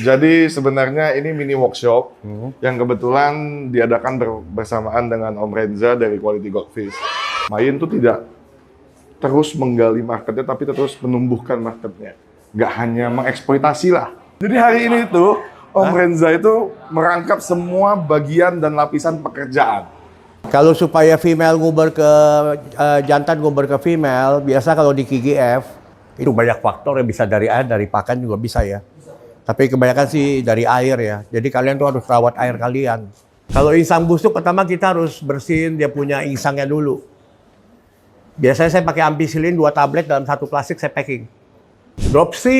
Jadi sebenarnya ini mini workshop yang kebetulan diadakan bersamaan dengan Om Renza dari Quality Goldfish. Main tuh tidak terus menggali marketnya, tapi terus menumbuhkan marketnya. Nggak hanya mengeksploitasi lah. Jadi hari ini tuh Om Renza itu merangkap semua bagian dan lapisan pekerjaan. Kalau supaya female nguber ke jantan nguber ke female, biasa kalau di KGF itu banyak faktor ya, bisa dari air, dari pakan juga bisa ya. Tapi kebanyakan sih dari air ya. Jadi kalian tuh harus rawat air kalian. Kalau insang busuk pertama kita harus bersihin dia punya insangnya dulu. Biasanya saya pakai ampicillin 2 tablet dalam 1 plastik saya packing. Dropsy,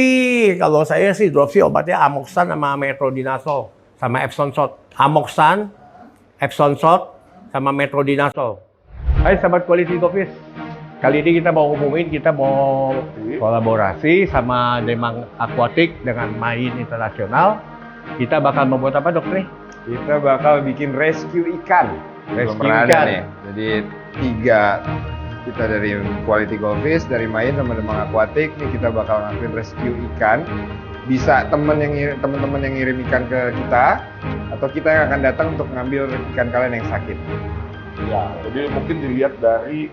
kalau saya sih Dropsy obatnya Amoxan sama Metronidazole sama Epsom Salt. Amoxan, Epsom Salt sama Metronidazole. Hai sahabat Quality Goldfish. Kali ini kita mau ngomongin, kita mau kolaborasi sama Demang Aquatic dengan Main Internasional. Kita bakal membuat apa dok nih? Kita bakal bikin rescue ikan. Rescue Belum pernah ikan. ada nih. Jadi 3 kita dari Quality Goldfish, dari Main sama Demang Aquatic. Nih kita bakal ngelakuin rescue ikan. Bisa teman-teman yang ngirim ikan ke kita, atau kita yang akan datang untuk ngambil ikan kalian yang sakit. Ya, jadi mungkin dilihat dari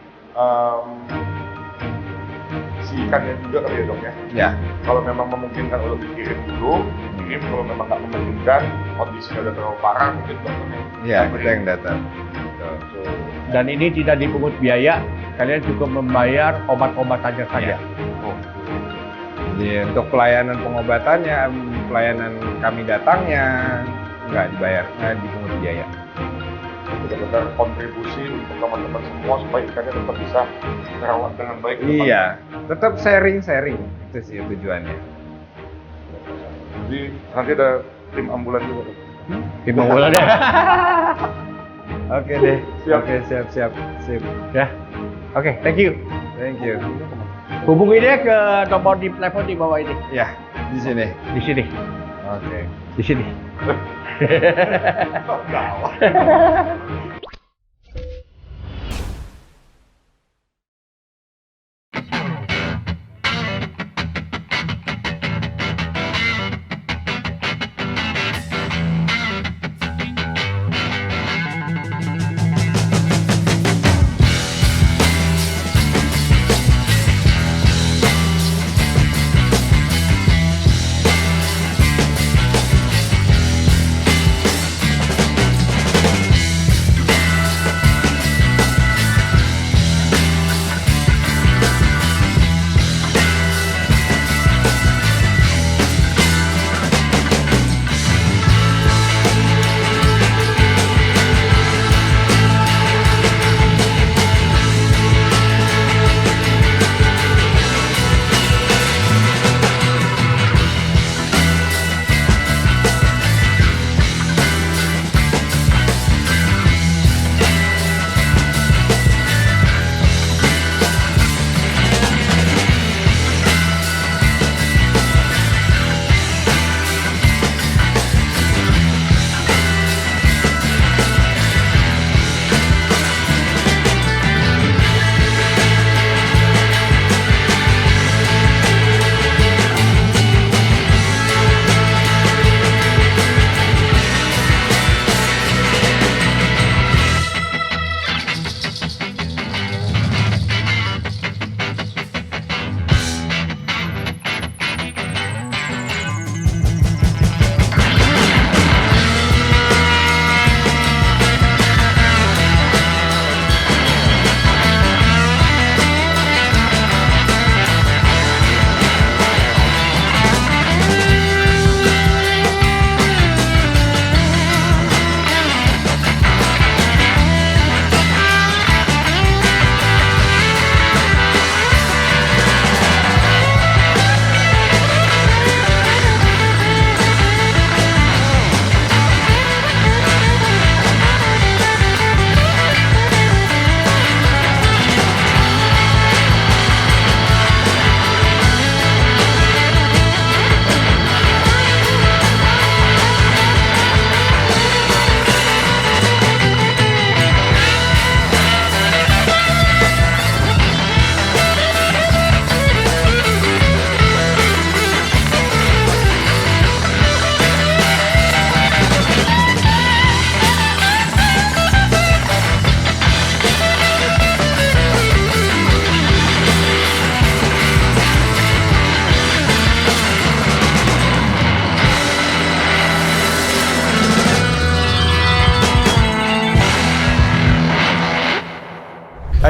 si ikannya juga kali ya dok ya. Ya, Kalau memang memungkinkan untuk dikirim dulu, kirim. Kalau memang nggak memungkinkan, kondisinya udah terlalu parah, mungkin dokternya. ya kita yang datang. Betul. Dan ini tidak dipungut biaya, kalian cukup membayar obat-obatannya saja. Oh, Jadi untuk pelayanan pengobatannya, pelayanan kami datangnya nggak dibayar, nggak dipungut biaya. benar-benar kontribusi untuk teman-teman semua supaya ikannya tetap bisa terawat dengan baik. Iya, tetap sharing itu sih tujuannya. Jadi nanti ada tim ambulan juga. Dok. Tim unggulan ya. Oke deh, Siap. Oke siap. Ya. Oke, thank you. Thank you. Hubungi dia ke nomor di telepon di bawah ini. Ya, di sini. Di sini. Oke. Di sini. Gawat.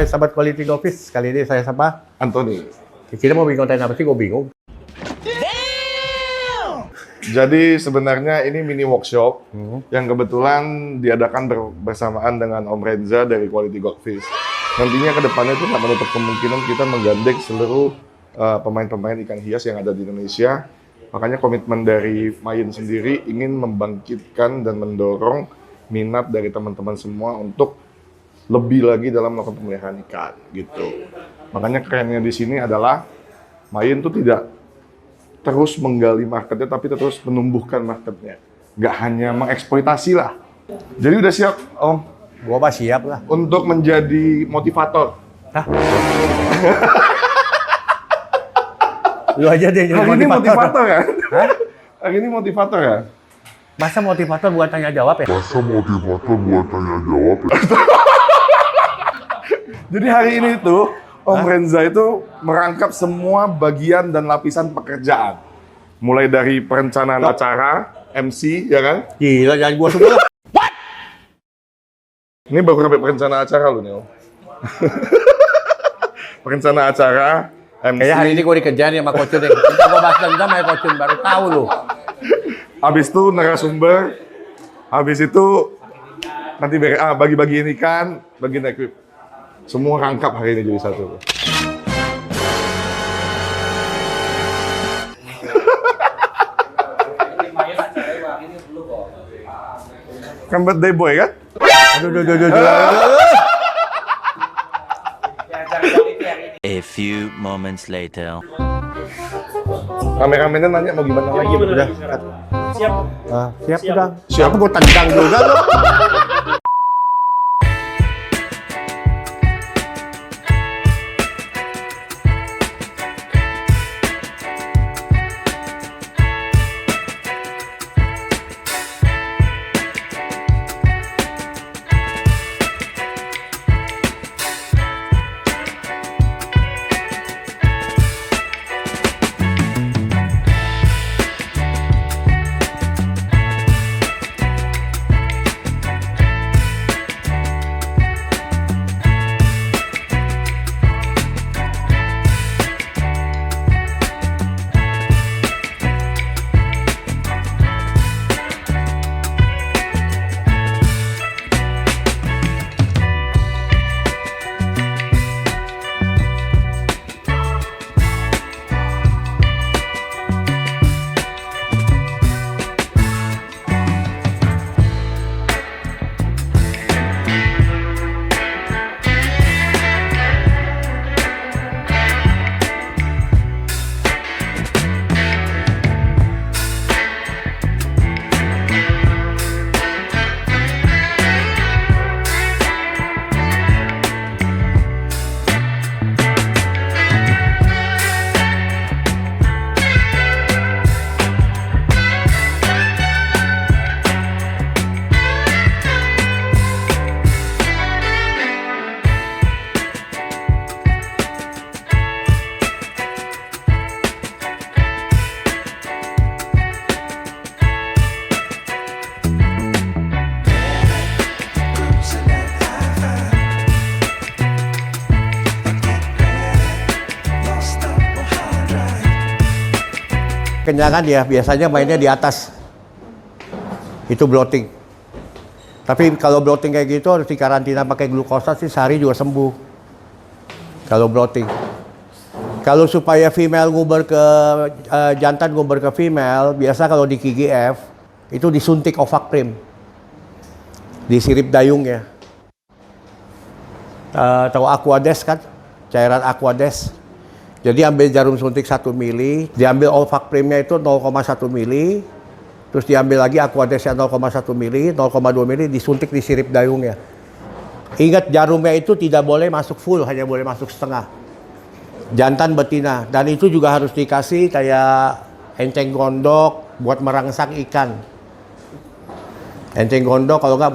Hai sahabat Quality Golfis, kali ini saya sapa Anthony. Kita mau bikin konten apa sih? Gue bingung. Jadi sebenarnya ini mini workshop yang kebetulan diadakan bersamaan dengan Om Renza dari Quality Golfis. Nantinya ke depannya itu nggak menutup kemungkinan kita menggandeng seluruh pemain-pemain ikan hias yang ada di Indonesia. Makanya komitmen dari Mayin sendiri ingin membangkitkan dan mendorong minat dari teman-teman semua untuk lebih lagi dalam melakukan pemeliharaan ikan gitu. Makanya kerennya di sini adalah Mayin tuh tidak terus menggali marketnya, tapi terus menumbuhkan marketnya. Nggak hanya mengeksploitasi lah. Jadi udah siap, Om? Gua mah siap lah. Untuk menjadi motivator. Hah? Lu aja deh jadi Hari ini motivator kan? Hah? Hari ini motivator kan? Masa motivator buat tanya jawab ya? Jadi hari ini tuh Om Renza itu merangkap semua bagian dan lapisan pekerjaan. Mulai dari perencanaan acara, MC, ya kan? Gila, jangan gua semua. Ini baru sampai perencanaan acara lu nih, Om. Perencanaan acara, MC. Kayaknya hari ini gua dikejar nih sama Coach Jun. Kita gua bahas dendam sama Coach Jun, baru tahu lu. Habis itu narasumber, habis itu nanti bagi-bagiin ikan, bagian equip. Semua rangkap hari ini jadi satu. Kan birthday boy kan? Aduh. A few moments later. Kameramennya nanya mau gimana lagi? Udah. Siap. Siap udah. Siapa gua tendang juga lu. Kenyangan ya, biasanya mainnya di atas. Itu bloating. Tapi kalau bloating kayak gitu harus dikarantina pakai glukosa sih, sehari juga sembuh. Kalau bloating. Kalau supaya female nguber ke jantan nguber ke female, biasa kalau di KGF itu disuntik Ovactrim. Disirip dayung ya. Tahu Aquades kan? Cairan Aquades. Jadi ambil jarum suntik 1 mili, diambil Ovactrimnya itu 0,1 mili, terus diambil lagi Aquadesnya 0,1 mili, 0,2 mili, disuntik di sirip dayungnya. Ingat jarumnya itu tidak boleh masuk full, hanya boleh masuk setengah. Jantan betina, dan itu juga harus dikasih kayak enceng gondok buat merangsang ikan. Enceng gondok kalau nggak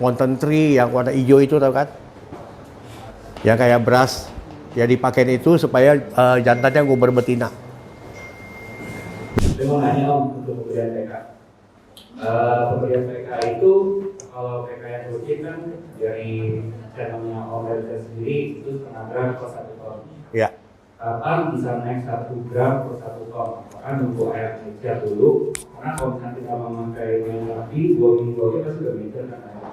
mountain tree yang warna hijau itu tahu kan? Yang kayak beras. Ya dipakai itu supaya jantannya nguber betina. Saya mau nanya Om untuk pemberian PK. Pemberian PK itu kalau PKN rutin kan dari channelnya Om Reza sendiri itu setengah gram per 1 ton. Ya. Kapan bisa naik 1 gram per 1 ton? Apakah nunggu air mecer dulu? Karena kalau misalnya kita memakai main lagi 2 minggu aja pasti udah mecer kan airnya.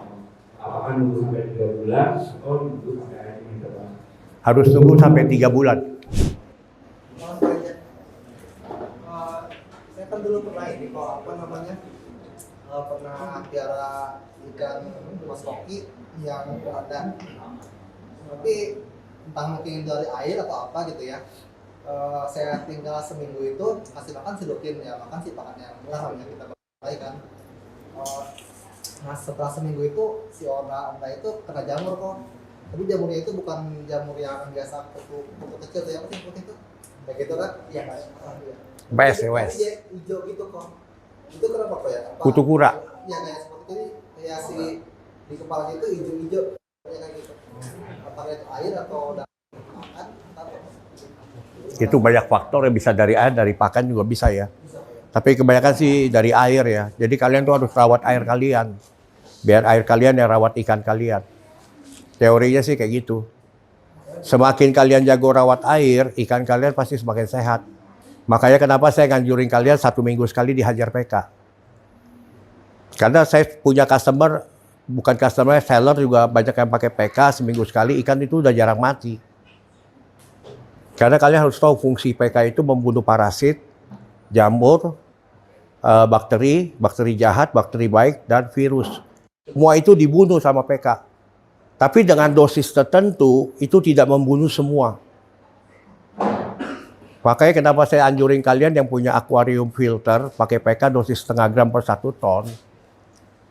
Apakah nunggu sampai 3 bulan atau nunggu sampai airnya mecer? Harus tunggu sampai 3 bulan. Saya kan dulu pernah ini kok apa namanya pernah piara ikan mas koki yang ada, tapi entah mungkin dari air atau apa gitu ya. Saya tinggal seminggu itu kasih makan sedokin ya, makan sih pakan yang murah yang kita pakai kan. Nah setelah seminggu itu si Ona itu kena jamur kok. Tapi jamurnya itu bukan jamur yang biasa kutu kecil tuh, yang apa sih putih itu? Kayak gitu kan? Iya kan? Wes. Dia hijau gitu kok. Itu kenapa kok ya? Kutu kura. Ya kayak seperti ini, kayak si di kepalanya itu hijau-hijau kayak gitu. Apakah itu air atau dari makan atau Itu banyak faktor ya, bisa dari air, dari pakan juga bisa ya. Tapi kebanyakan sih dari air ya. Jadi kalian tuh harus rawat air kalian. Biar air kalian yang rawat ikan kalian. Teorinya sih kayak gitu. Semakin kalian jago rawat air, ikan kalian pasti semakin sehat. Makanya kenapa saya nganjurin kalian 1 minggu sekali dihajar PK. Karena saya punya customer, bukan customer, seller juga banyak yang pakai PK seminggu sekali, ikan itu udah jarang mati. Karena kalian harus tahu fungsi PK itu membunuh parasit, jamur, bakteri jahat, bakteri baik, dan virus. Semua itu dibunuh sama PK. Tapi dengan dosis tertentu, itu tidak membunuh semua. Makanya kenapa saya anjurin kalian yang punya akuarium filter, pakai PK dosis setengah gram per 1 ton,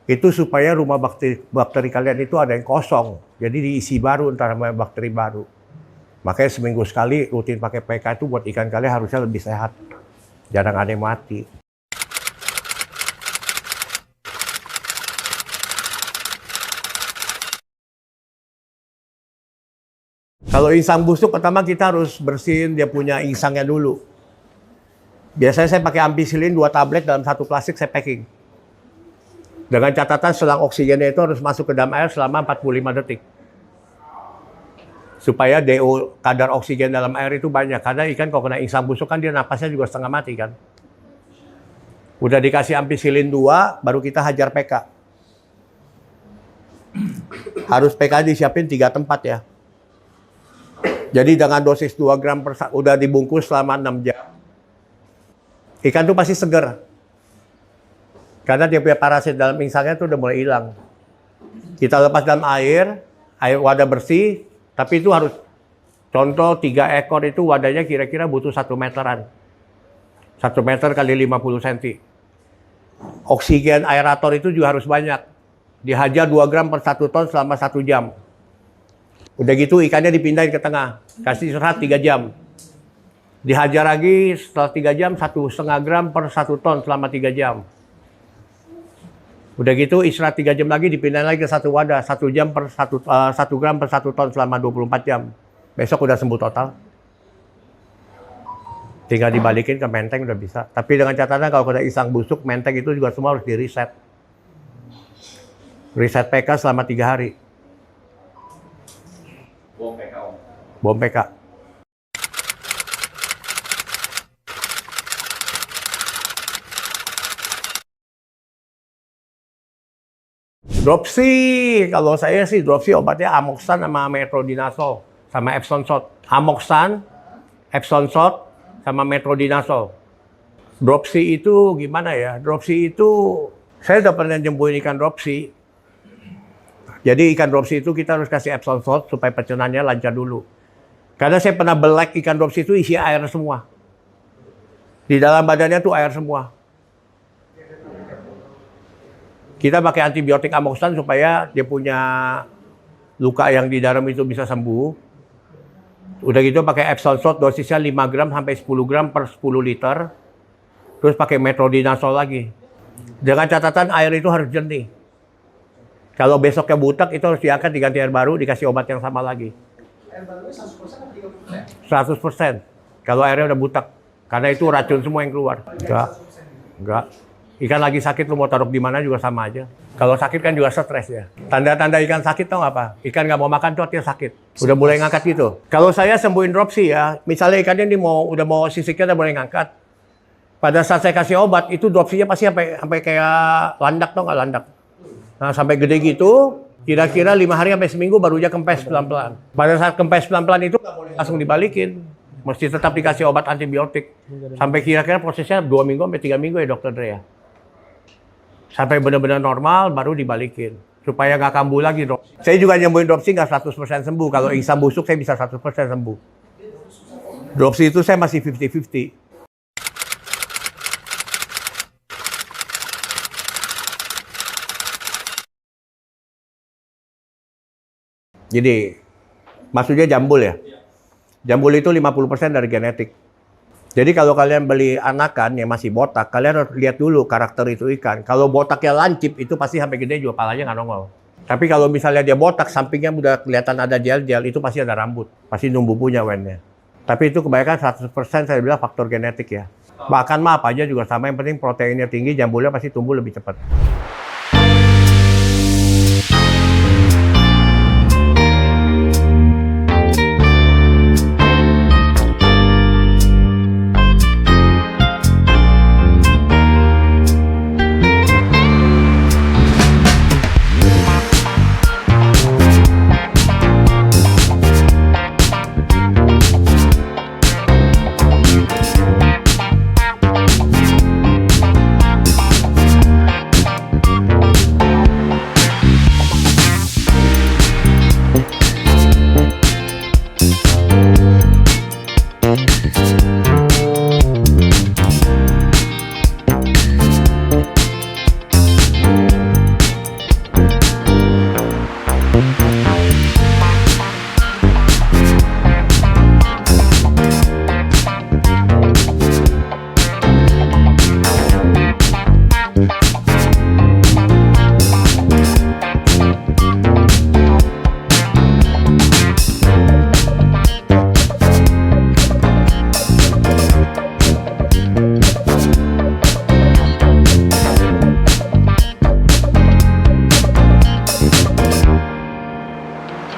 itu supaya rumah bakteri kalian itu ada yang kosong. Jadi diisi baru, antara bakteri baru. Makanya seminggu sekali rutin pakai PK itu buat ikan kalian harusnya lebih sehat. Jarang ada yang mati. Kalau insang busuk, pertama kita harus bersihin dia punya insangnya dulu. Biasanya saya pakai ampicillin 2 tablet dalam 1 plastik saya packing. Dengan catatan selang oksigennya itu harus masuk ke dalam air selama 45 detik. Supaya DO, kadar oksigen dalam air itu banyak. Karena ikan kalau kena insang busuk kan dia napasnya juga setengah mati kan. Udah dikasih ampicillin 2, baru kita hajar PK. Harus PK disiapin 3 tempat ya. Jadi dengan dosis 2 gram per udah dibungkus selama 6 jam. Ikan tuh pasti seger. Karena dia punya parasit dalam insangnya tuh udah mulai hilang. Kita lepas dalam air wadah bersih, tapi itu harus contoh 3 ekor itu wadahnya kira-kira butuh 1 meteran. 1 meter kali 50 cm. Oksigen aerator itu juga harus banyak. Dihajar 2 gram per 1 ton selama 1 jam. Udah gitu ikannya dipindahin ke tengah, kasih istirahat 3 jam. Dihajar lagi setelah 3 jam 1,5 gram per 1 ton selama 3 jam. Udah gitu istirahat 3 jam lagi dipindahin lagi ke 1 wadah, 1 jam per 1 gram per 1 ton selama 24 jam. Besok udah sembuh total. Tinggal dibalikin ke menteng udah bisa. Tapi dengan catatan kalau kena insang busuk, menteng itu juga semua harus di reset. Reset PK selama 3 hari. Bom PK. Dropsy, kalau saya sih Dropsy obatnya Amoxan sama Metronidazole sama Epsom salt. Amoxan, Epsom salt sama Metronidazole. Dropsy itu gimana ya? Dropsy itu saya udah pernah nyembuhin ikan Dropsy. Jadi ikan Dropsy itu kita harus kasih Epsom salt supaya pecernannya lancar dulu. Karena saya pernah belek ikan Dropsy itu isi air semua. Di dalam badannya tuh air semua. Kita pakai antibiotik Amoxan supaya dia punya luka yang di dalam itu bisa sembuh. Udah gitu pakai Epsom salt dosisnya 5 gram sampai 10 gram per 10 liter. Terus pakai Metronidazole lagi. Dengan catatan air itu harus jernih. Kalau besoknya butek itu harus diangkat, diganti air baru, dikasih obat yang sama lagi. Air barunya 100% atau 30%? 100%. Kalau airnya udah butek. Karena itu racun semua yang keluar. Enggak. Ikan lagi sakit lu mau taruh di mana juga sama aja. Kalau sakit kan juga stres ya. Tanda-tanda ikan sakit tau nggak apa? Ikan nggak mau makan tuh artinya sakit. Udah mulai ngangkat gitu. Kalau saya sembuhin dropsy ya, misalnya ikannya ini udah mau sisiknya udah mulai ngangkat. Pada saat saya kasih obat itu dropsinya pasti sampai kayak landak tau nggak landak. Nah sampai gede gitu, kira-kira 5 hari sampai seminggu baru aja kempes pelan-pelan. Pada saat kempes pelan-pelan itu nggak boleh langsung dibalikin. Mesti tetap dikasih obat antibiotik. Sampai kira-kira prosesnya 2 minggu sampai 3 minggu ya dokter Dre ya. Sampai benar-benar normal baru dibalikin. Supaya nggak kambuh lagi dok. Saya juga nyembuhin dropsy nggak 100% sembuh. Kalau isam busuk saya bisa 100% sembuh. Dropsy itu saya masih 50-50. Jadi, maksudnya jambul ya? Jambul itu 50% dari genetik. Jadi kalau kalian beli anakan yang masih botak, kalian harus lihat dulu karakter itu ikan. Kalau botaknya lancip, itu pasti sampai gede juga palanya nggak nongol. Tapi kalau misalnya dia botak, sampingnya udah kelihatan ada gel-gel, itu pasti ada rambut. Pasti numbu punya wennya. Tapi itu kebanyakan 100% saya bilang faktor genetik ya. Bahkan mah apa aja juga sama, yang penting proteinnya tinggi, jambulnya pasti tumbuh lebih cepat.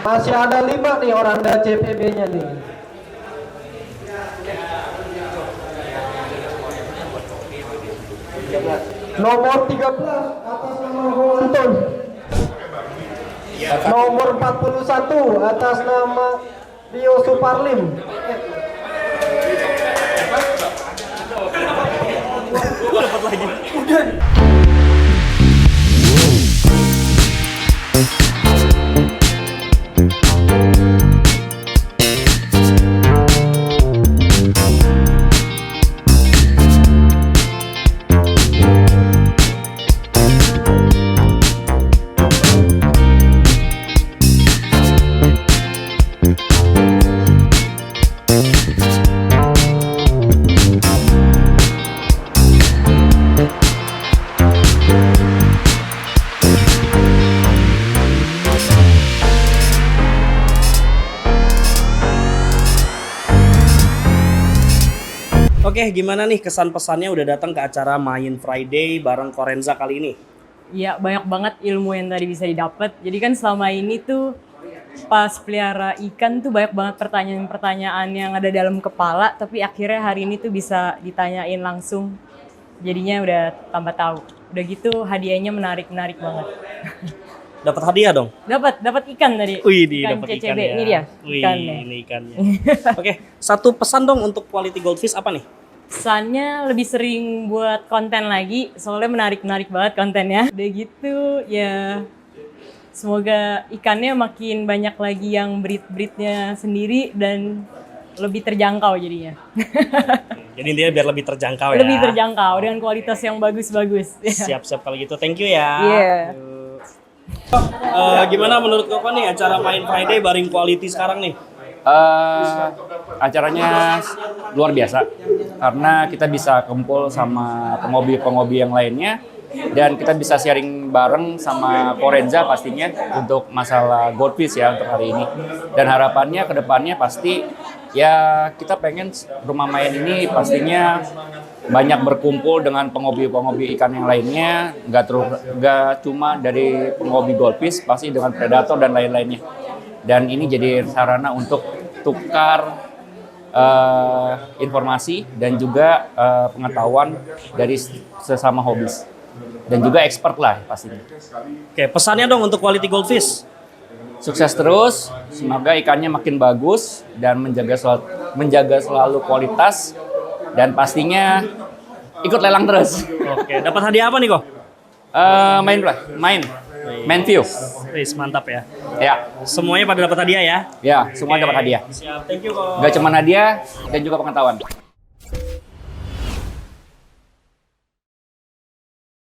Masih ada 5 nih orang dari CPB-nya nih. Nomor 13 atas nama Anton. Nomor 41 atas nama Rio Suparlim. Dapat lagi. Oke, gimana nih kesan pesannya udah datang ke acara Main Friday bareng Korenza kali ini? Iya, banyak banget ilmu yang tadi bisa didapat. Jadi kan selama ini tuh pas pelihara ikan tuh banyak banget pertanyaan-pertanyaan yang ada dalam kepala, tapi akhirnya hari ini tuh bisa ditanyain langsung. Jadinya udah tambah tahu. Udah gitu hadiahnya menarik-menarik banget. Dapat hadiah dong? Dapat ikan tadi. Wih, ikan dapat CCB. ikan ya. Ini dia. Wih, Ikannya. ini ikannya. Oke, satu pesan dong untuk Quality Goldfish apa nih? Pesannya lebih sering buat konten lagi, soalnya menarik-menarik banget kontennya. Udah gitu ya, semoga ikannya makin banyak lagi yang breed-breednya sendiri dan lebih terjangkau jadinya. Jadi intinya biar lebih terjangkau ya. Lebih terjangkau dengan kualitas yang bagus-bagus. Siap-siap kalau gitu. Thank you ya. Iya. Gimana menurut Koko nih acara Main Friday bareng Quality sekarang nih? Acaranya luar biasa karena kita bisa kumpul sama penghobi-penghobi yang lainnya dan kita bisa sharing bareng sama Korenza pastinya untuk masalah goldfish ya untuk hari ini. Dan harapannya ke depannya pasti ya kita pengen rumah main ini pastinya banyak berkumpul dengan penghobi-penghobi ikan yang lainnya, nggak cuma dari penghobi goldfish, pasti dengan predator dan lain-lainnya. Dan ini jadi sarana untuk tukar informasi dan juga pengetahuan dari sesama hobis. Dan juga expert lah pastinya. Oke, pesannya dong untuk Quality Goldfish. Sukses terus, semoga ikannya makin bagus dan menjaga selalu kualitas dan pastinya ikut lelang terus. Oke, dapat hadiah apa nih kok? Main view. Wis, mantap ya. Ya, Semuanya pada dapat hadiah ya. ya, semua dapat hadiah. Siap, thank you kok. Gak cuma hadiah dan juga pengetahuan.